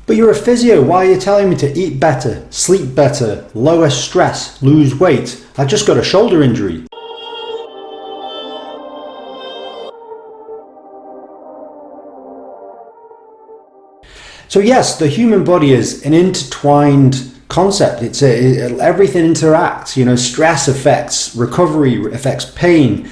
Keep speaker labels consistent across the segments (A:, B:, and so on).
A: But you're a physio, why are you telling me to eat better, sleep better, lower stress, lose weight? I just got a shoulder injury. So yes, the human body is an intertwined concept. Everything interacts. Stress affects recovery, affects pain.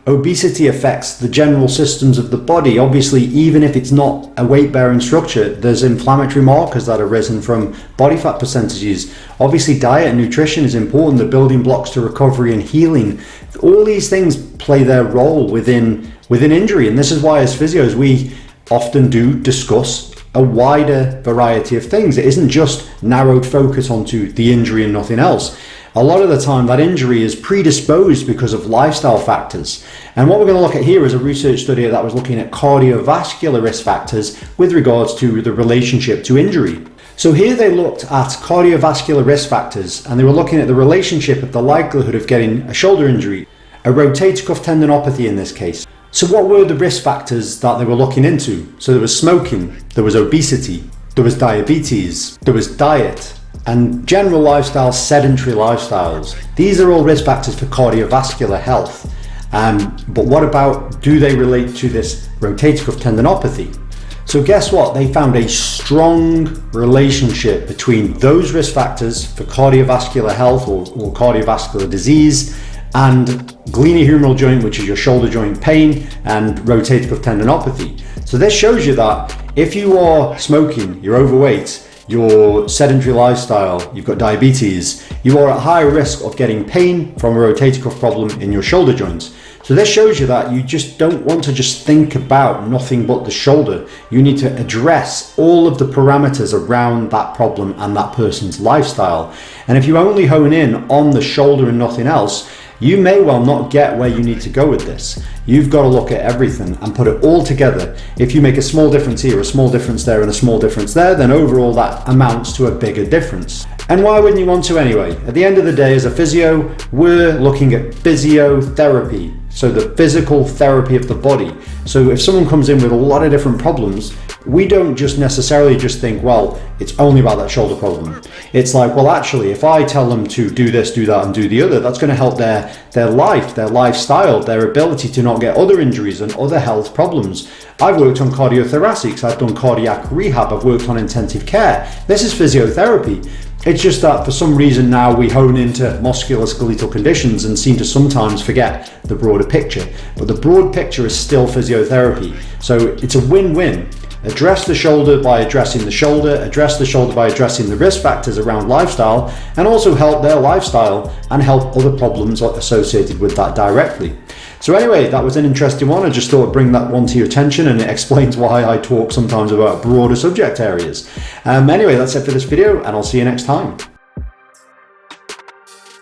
A: Obesity affects the general systems of the body. Obviously, even if it's not a weight-bearing structure, there's inflammatory markers that have risen from body fat percentages. Obviously, diet and nutrition is important, the building blocks to recovery and healing. All these things play their role within injury, and this is why as physios we often do discuss a wider variety of things. It isn't just narrowed focus onto the injury and nothing else. A lot of the time that injury is predisposed because of lifestyle factors. And what we're going to look at here is a research study that was looking at cardiovascular risk factors with regards to the relationship to injury. So here they looked at cardiovascular risk factors, and they were looking at the relationship of the likelihood of getting a shoulder injury, a rotator cuff tendinopathy in this case. So what were the risk factors that they were looking into? So there was smoking, there was obesity, there was diabetes, there was diet, and general lifestyle, sedentary lifestyles. These are all risk factors for cardiovascular health. But what about, do they relate to this rotator cuff tendinopathy? So guess what? They found a strong relationship between those risk factors for cardiovascular health or cardiovascular disease and glenohumeral joint, which is your shoulder joint pain, and rotator cuff tendinopathy. So this shows you that if you are smoking, you're overweight, your sedentary lifestyle, you've got diabetes, you are at higher risk of getting pain from a rotator cuff problem in your shoulder joints. So this shows you that you just don't want to just think about nothing but the shoulder. You need to address all of the parameters around that problem and that person's lifestyle. And if you only hone in on the shoulder and nothing else, you may well not get where you need to go with this. You've got to look at everything and put it all together. If you make a small difference here, a small difference there, and a small difference there, then overall that amounts to a bigger difference. And why wouldn't you want to anyway? At the end of the day, as a physio, we're looking at physiotherapy, so the physical therapy of the body. So if someone comes in with a lot of different problems, we don't just necessarily just think, well, it's only about that shoulder problem. It's like, well, actually, if I tell them to do this, do that, and do the other, that's going to help their life, their lifestyle, their ability to not get other injuries and other health problems. I've worked on cardiothoracics, I've done cardiac rehab, I've worked on intensive care. This is physiotherapy. It's just that for some reason now we hone into musculoskeletal conditions and seem to sometimes forget the broader picture. But the broad picture is still physiotherapy. So it's a win-win. Address the shoulder by addressing the shoulder, address the shoulder by addressing the risk factors around lifestyle, and also help their lifestyle and help other problems associated with that directly. So anyway, that was an interesting one. I just thought I'd bring that one to your attention, and it explains why I talk sometimes about broader subject areas. Anyway, that's it for this video, and I'll see you next time.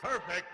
B: Perfect.